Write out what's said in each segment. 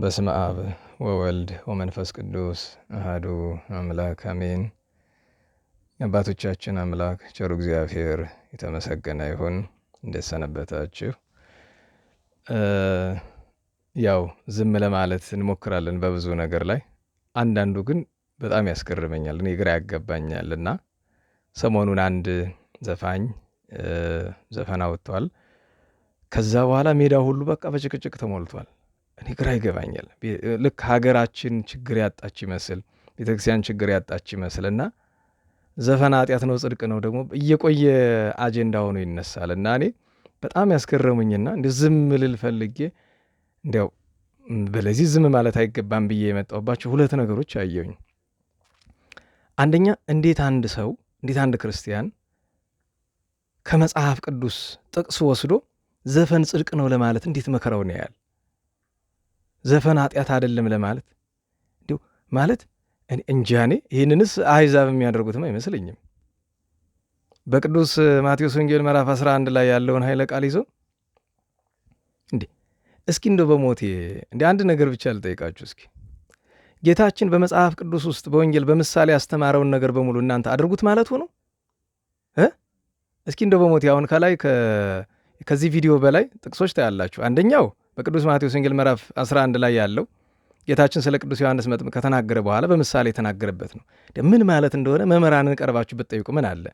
በስመ አብ ወወልድ ወመንፈስ ቅዱስ አሐዱ አምላክ አሜን። የአባቶቻችን አምላክ ቸሩ እግዚአብሔር የተመሰገነ ይሁን። እንደሰነበታችሁ። ያው ዝም ለማለት እንሞክራለን በብዙ ነገር ላይ፣ አንዳንዱ ግን በጣም ያስገርመኛል፣ እኔ ግራ ያገባኛል። እና ሰሞኑን አንድ ዘፋኝ ዘፈን አወጥቷል። ከዛ በኋላ ሜዳው ሁሉ በቃ በጭቅጭቅ ተሞልቷል። እኔ ግራ ይገባኛል። ልክ ሀገራችን ችግር ያጣች ይመስል፣ ቤተክርስቲያን ችግር ያጣች ይመስል እና ዘፈን ኃጢአት ነው ጽድቅ ነው ደግሞ እየቆየ አጀንዳ ሆኖ ይነሳል። እና እኔ በጣም ያስገረሙኝና እንዲ ዝም ልል ፈልጌ እንዲያው በለዚህ ዝም ማለት አይገባም ብዬ የመጣሁባቸው ሁለት ነገሮች አየሁኝ። አንደኛ እንዴት አንድ ክርስቲያን ከመጽሐፍ ቅዱስ ጥቅስ ወስዶ ዘፈን ጽድቅ ነው ለማለት እንዴት መከራውን ያያል? ዘፈን ኃጢአት አይደለም ለማለት እንዲሁ ማለት እንጃኔ። ይህንንስ አሕዛብ የሚያደርጉትም አይመስለኝም። በቅዱስ ማቴዎስ ወንጌል ምዕራፍ 11 ላይ ያለውን ኃይለ ቃል ይዞ እስኪ እንደው በሞቴ አንድ ነገር ብቻ ልጠይቃችሁ። እስኪ ጌታችን በመጽሐፍ ቅዱስ ውስጥ በወንጌል በምሳሌ ያስተማረውን ነገር በሙሉ እናንተ አድርጉት ማለት ሆኖ እስኪ እንደው በሞቴ አሁን ከላይ ከዚህ ቪዲዮ በላይ ጥቅሶች ታያላችሁ። አንደኛው በቅዱስ ማቴዎስ ወንጌል ምዕራፍ 11 ላይ ያለው ጌታችን ስለ ቅዱስ ዮሐንስ መጥምቅ ከተናገረ በኋላ በምሳሌ የተናገረበት ነው። ምን ማለት እንደሆነ መምህራንን ቀርባችሁ ብትጠይቁ ምን አለ?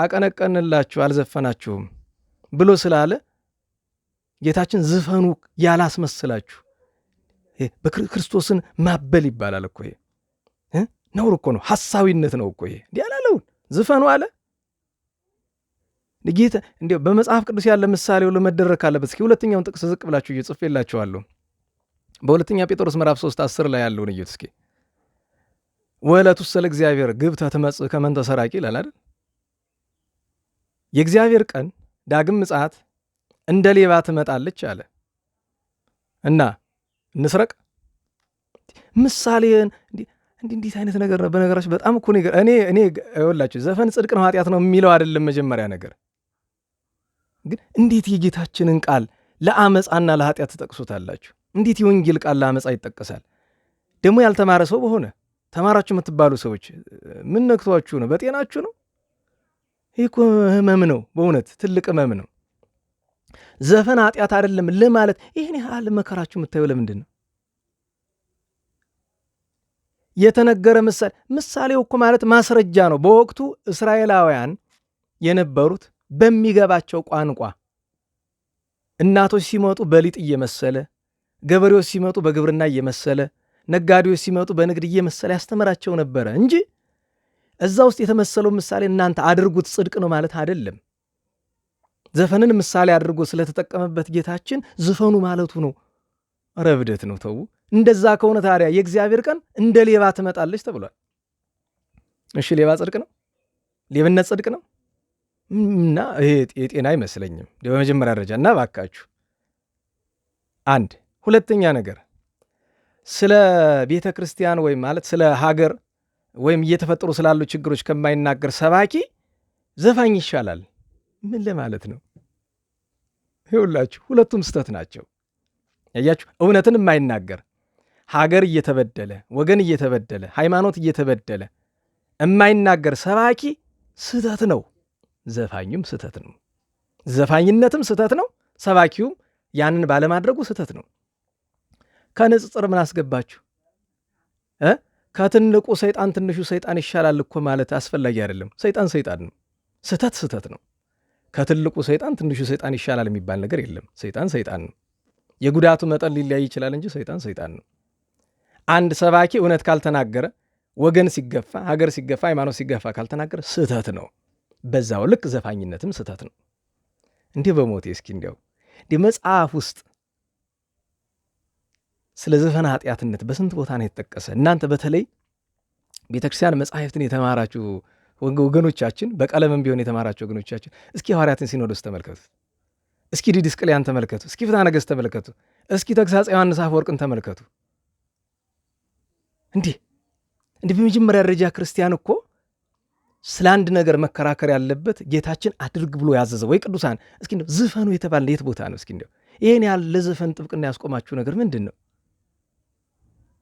አቀነቀንላችሁ አልዘፈናችሁም ብሎ ስላለ ጌታችን ዝፈኑ ያላስመስላችሁ በክርስቶስን ማበል ይባላል እኮ። ይሄ ነውር እኮ ነው፣ ሐሳዊነት ነው እኮ። ይሄ እንዲህ ያላለውን ዝፈኑ አለ ጌታ። እንዲያው በመጽሐፍ ቅዱስ ያለ ምሳሌ ሁሉ መደረግ ካለበት እስኪ ሁለተኛውን ጥቅስ ዝቅ ብላችሁ እየጽፌላችኋለሁ። በሁለተኛ ጴጥሮስ ምዕራፍ 3:10 ላይ ያለውን እዩት እስኪ። ወዕለቱሰ ለእግዚአብሔር ግብተ ትመጽእ ከመ እንተ ሰራቂ ይላል አይደል? የእግዚአብሔር ቀን ዳግም ምጽአት እንደ ሌባ ትመጣለች አለ እና እንስረቅ ምሳሌን እንዲህ አይነት ነገር ነው። በነገራችሁ በጣም እኮ እኔ ይኸውላችሁ ዘፈን ጽድቅ ነው ኃጢአት ነው የሚለው አይደለም መጀመሪያ ነገር፣ ግን እንዴት የጌታችንን ቃል ለአመፃና ለኃጢአት ትጠቅሱታላችሁ? እንዴት የወንጌል ቃል ለአመፃ ይጠቀሳል? ደግሞ ያልተማረ ሰው በሆነ ተማራችሁ የምትባሉ ሰዎች ምን ነክቷችሁ ነው? በጤናችሁ ነው? ይህ እኮ ህመም ነው፣ በእውነት ትልቅ ህመም ነው። ዘፈን ኃጢአት አይደለም ለማለት ይህን ያህል መከራችሁ የምታየው ለምንድን ነው? የተነገረ ምሳሌው እኮ ማለት ማስረጃ ነው። በወቅቱ እስራኤላውያን የነበሩት በሚገባቸው ቋንቋ እናቶች ሲመጡ በሊጥ እየመሰለ፣ ገበሬዎች ሲመጡ በግብርና እየመሰለ፣ ነጋዴዎች ሲመጡ በንግድ እየመሰለ ያስተምራቸው ነበረ እንጂ እዛ ውስጥ የተመሰለው ምሳሌ እናንተ አድርጉት ጽድቅ ነው ማለት አይደለም። ዘፈንን ምሳሌ አድርጎ ስለተጠቀመበት ጌታችን ዝፈኑ ማለቱ ነው። ኧረ እብደት ነው ተዉ። እንደዛ ከሆነ ታዲያ የእግዚአብሔር ቀን እንደ ሌባ ትመጣለች ተብሏል። እሺ ሌባ ጽድቅ ነው? ሌብነት ጽድቅ ነው? እና ይሄ የጤና አይመስለኝም በመጀመሪያ ደረጃ። እና ባካችሁ አንድ ሁለተኛ ነገር ስለ ቤተ ክርስቲያን ወይም ማለት ስለ ሀገር ወይም እየተፈጠሩ ስላሉ ችግሮች ከማይናገር ሰባኪ ዘፋኝ ይሻላል። ምን ለማለት ነው? ይኸውላችሁ ሁለቱም ስተት ናቸው። ያያችሁ እውነትን የማይናገር ሀገር እየተበደለ ወገን እየተበደለ ሃይማኖት እየተበደለ የማይናገር ሰባኪ ስተት ነው። ዘፋኙም ስተት ነው። ዘፋኝነትም ስተት ነው። ሰባኪውም ያንን ባለማድረጉ ስተት ነው። ከንጽጽር ምን አስገባችሁ? ከትልቁ ሰይጣን ትንሹ ሰይጣን ይሻላል እኮ ማለት አስፈላጊ አይደለም። ሰይጣን ሰይጣን ነው። ስተት ነው። ከትልቁ ሰይጣን ትንሹ ሰይጣን ይሻላል የሚባል ነገር የለም። ሰይጣን ሰይጣን ነው። የጉዳቱ መጠን ሊለያይ ይችላል እንጂ ሰይጣን ሰይጣን ነው። አንድ ሰባኪ እውነት ካልተናገረ፣ ወገን ሲገፋ፣ ሀገር ሲገፋ፣ ሃይማኖት ሲገፋ ካልተናገረ ስተት ነው። በዛው ልክ ዘፋኝነትም ስተት ነው። እንዲህ በሞቴ እስኪ እንዲህ መጽሐፍ ውስጥ ስለ ዘፈን ኃጢአትነት በስንት ቦታ ነው የተጠቀሰ? እናንተ በተለይ ቤተክርስቲያን መጻሕፍትን የተማራችሁ ወገኖቻችን፣ በቀለምም ቢሆን የተማራችሁ ወገኖቻችን እስኪ ሐዋርያትን ሲኖዶስ ተመልከቱ። እስኪ ዲድስቅልያን ተመልከቱ። እስኪ ፍትሐ ነገሥት ተመልከቱ። እስኪ ተግሣጽ ዮሐንስ አፈወርቅን ተመልከቱ። እንዲህ በመጀመሪያ ደረጃ ክርስቲያን እኮ ስለ አንድ ነገር መከራከር ያለበት ጌታችን አድርግ ብሎ ያዘዘው ወይ ቅዱሳን እስኪ ዝፈኑ የተባለ የት ቦታ ነው? እስኪ ይህን ያህል ለዘፈን ጥብቅና ያስቆማችሁ ነገር ምንድን ነው?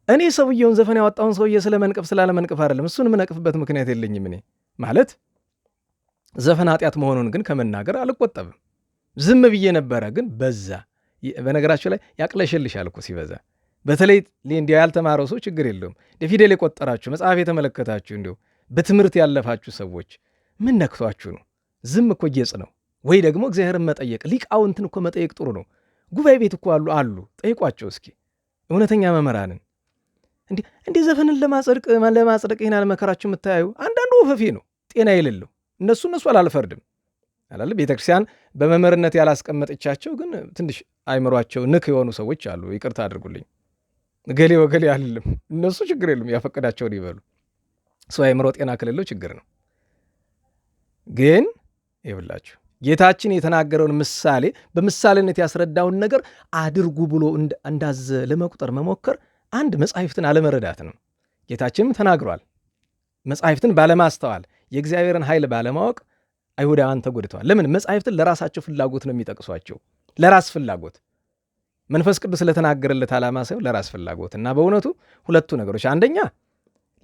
እኔ ሰውየውን ዘፈን ያወጣውን ሰውዬ ስለመንቀፍ ስላለመንቀፍ አይደለም፣ እሱን የምነቅፍበት ምክንያት የለኝም። እኔ ማለት ዘፈን ኃጢአት መሆኑን ግን ከመናገር አልቆጠብም። ዝም ብዬ ነበረ፣ ግን በዛ። በነገራችሁ ላይ ያቅለሸልሻል እኮ ሲበዛ። በተለይ እንዲያው ያልተማረው ሰው ችግር የለውም። ፊደል የቆጠራችሁ መጽሐፍ የተመለከታችሁ እንዲሁ በትምህርት ያለፋችሁ ሰዎች ምን ነክቷችሁ ነው? ዝም እኮ ጌጽ ነው። ወይ ደግሞ እግዚአብሔርን መጠየቅ፣ ሊቃውንትን እኮ መጠየቅ ጥሩ ነው። ጉባኤ ቤት እኮ አሉ፣ ጠይቋቸው እስኪ እውነተኛ መምህራንን። እንዲህ ዘፈንን ለማጽደቅ ይህን አለመከራችሁ የምታዩ አንዳንዱ ወፈፌ ነው፣ ጤና የሌለው። እነሱ አላልፈርድም አላለ። ቤተክርስቲያን በመምህርነት ያላስቀመጠቻቸው ግን ትንሽ አይምሯቸው ንክ የሆኑ ሰዎች አሉ። ይቅርታ አድርጉልኝ፣ እገሌ ወገሌ አልልም። እነሱ ችግር የሉም፣ ያፈቀዳቸውን ይበሉ። ሰው አይምሮ ጤና ከሌለው ችግር ነው። ግን ይብላችሁ ጌታችን የተናገረውን ምሳሌ በምሳሌነት ያስረዳውን ነገር አድርጉ ብሎ እንዳዘ ለመቁጠር መሞከር አንድ መጻሕፍትን አለመረዳት ነው። ጌታችንም ተናግሯል። መጻሕፍትን ባለማስተዋል የእግዚአብሔርን ኃይል ባለማወቅ አይሁዳውያን ተጎድተዋል። ለምን? መጻሕፍትን ለራሳቸው ፍላጎት ነው የሚጠቅሷቸው። ለራስ ፍላጎት፣ መንፈስ ቅዱስ ስለተናገረለት ዓላማ ሳይሆን ለራስ ፍላጎት። እና በእውነቱ ሁለቱ ነገሮች፣ አንደኛ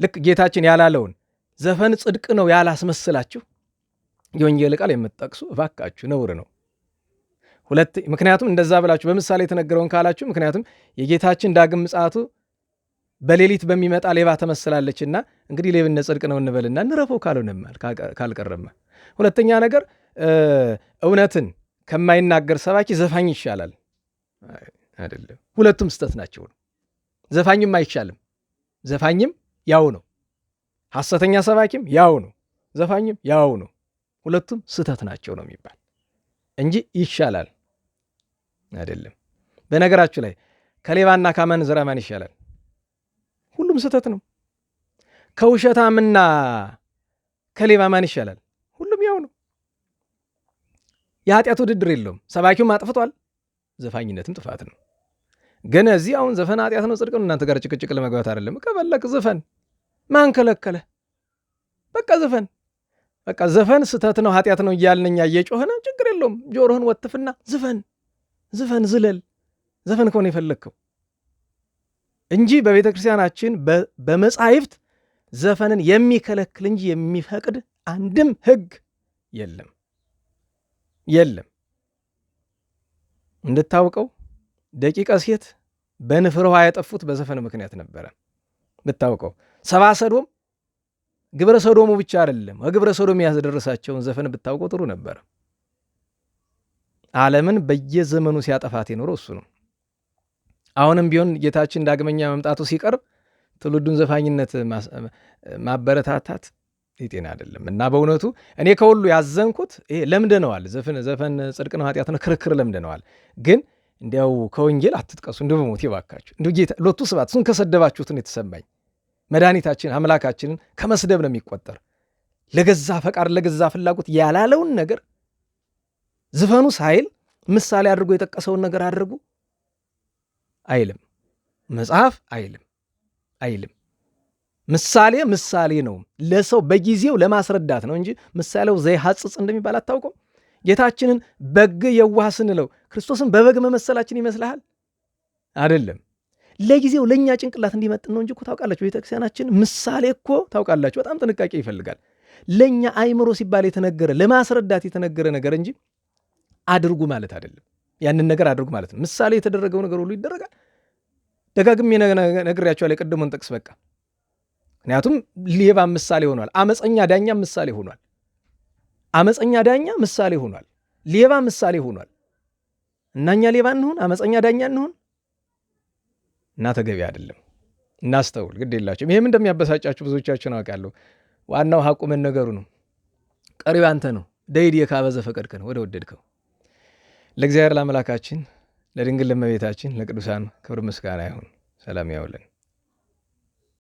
ልክ ጌታችን ያላለውን ዘፈን ጽድቅ ነው ያላስመስላችሁ የወንጌል ቃል የምትጠቅሱ እባካችሁ ነውር ነው። ምክንያቱም እንደዛ ብላችሁ በምሳሌ የተነገረውን ካላችሁ፣ ምክንያቱም የጌታችን ዳግም ምጽአቱ በሌሊት በሚመጣ ሌባ ተመስላለችና እንግዲህ ሌብነት ጽድቅ ነው እንበልና እንረፈው ካልሆነማል ካልቀረማ። ሁለተኛ ነገር እውነትን ከማይናገር ሰባኪ ዘፋኝ ይሻላል አይደለም። ሁለቱም ስተት ናቸው። ዘፋኝም አይቻልም፣ ዘፋኝም ያው ነው። ሐሰተኛ ሰባኪም ያው ነው፣ ዘፋኝም ያው ነው። ሁለቱም ስተት ናቸው ነው የሚባል እንጂ ይሻላል አይደለም። በነገራችሁ ላይ ከሌባና ካመንዝራ ማን ይሻላል? ሁሉም ስተት ነው። ከውሸታምና ከሌባ ማን ይሻላል? ሁሉም ያው ነው። የኃጢአት ውድድር የለውም። ሰባኪውም አጥፍቷል፣ ዘፋኝነትም ጥፋት ነው። ግን እዚህ አሁን ዘፈን ኃጢአት ነው ጽድቅ ነው እናንተ ጋር ጭቅጭቅ ለመግባት አይደለም። ከፈለክ ዘፈን፣ ማን ከለከለ? በቃ ዘፈን በቃ ዘፈን ስተት ነው ኃጢአት ነው እያልነኛ እየጮኸነ ችግር የለውም። ጆሮህን ወትፍና ዝፈን ዝለል። ዘፈን ከሆነ የፈለግከው እንጂ በቤተ ክርስቲያናችን በመጻሕፍት ዘፈንን የሚከለክል እንጂ የሚፈቅድ አንድም ሕግ የለም። እንድታውቀው ደቂቀ ሴት በንፍር ውሃ ያጠፉት በዘፈን ምክንያት ነበረ። ብታውቀው ሰባ ሰዶም ግብረ ሰዶሙ ብቻ አይደለም፣ ግብረ ሰዶም ያስደረሳቸውን ዘፈን ብታውቀው ጥሩ ነበር። ዓለምን በየዘመኑ ሲያጠፋት የኖረው እሱ ነው። አሁንም ቢሆን ጌታችን ዳግመኛ መምጣቱ ሲቀርብ ትውልዱን ዘፋኝነት ማበረታታት የጤና አይደለም። እና በእውነቱ እኔ ከሁሉ ያዘንኩት ይሄ ለምደነዋል። ዘፈን ጽድቅ ነው ኃጢአት ነው ክርክር ለምደነዋል። ግን እንዲያው ከወንጌል አትጥቀሱ እንዲሁ በሞት ይባካችሁ። እንዲሁ ጌታ ሎቱ ስብሐት እሱን ከሰደባችሁትን የተሰማኝ መድኃኒታችን አምላካችንን ከመስደብ ነው የሚቆጠር። ለገዛ ፈቃድ ለገዛ ፍላጎት ያላለውን ነገር ዝፈኑ ሳይል ምሳሌ አድርጎ የጠቀሰውን ነገር አድርጉ አይልም። መጽሐፍ አይልም። ምሳሌ ነው፣ ለሰው በጊዜው ለማስረዳት ነው እንጂ ምሳሌው ዘይሐጽጽ እንደሚባል አታውቀው። ጌታችንን በግ የዋህ ስንለው ክርስቶስን በበግ መመሰላችን ይመስልሃል? አይደለም። ለጊዜው ለእኛ ጭንቅላት እንዲመጥን ነው እንጂ እኮ ታውቃላችሁ፣ ቤተክርስቲያናችን ምሳሌ እኮ ታውቃላችሁ በጣም ጥንቃቄ ይፈልጋል። ለእኛ አይምሮ ሲባል የተነገረ ለማስረዳት የተነገረ ነገር እንጂ አድርጉ ማለት አይደለም። ያንን ነገር አድርጉ ማለት ነው። ምሳሌ የተደረገው ነገር ሁሉ ይደረጋል። ደጋግሜ ነግሬያቸዋለሁ የቀደሙን ጥቅስ በቃ። ምክንያቱም ሌባ ምሳሌ ሆኗል። አመፀኛ ዳኛ ምሳሌ ሆኗል። ሌባ ምሳሌ ሆኗል። እና እኛ ሌባ እንሁን አመፀኛ ዳኛ እንሁን እና ተገቢ አይደለም። እናስተውል፣ ግድ የላችሁም። ይህም እንደሚያበሳጫችሁ ብዙዎቻችሁን አውቃለሁ። ዋናው ሐቁ መነገሩ ነው። ቀሪው አንተ ነው። ደይድ የካበዘ ፈቀድከ ነው ወደ ወደድከው። ለእግዚአብሔር ለአምላካችን ለድንግል ለእመቤታችን ለቅዱሳን ክብር ምስጋና ይሁን። ሰላም ያውለን።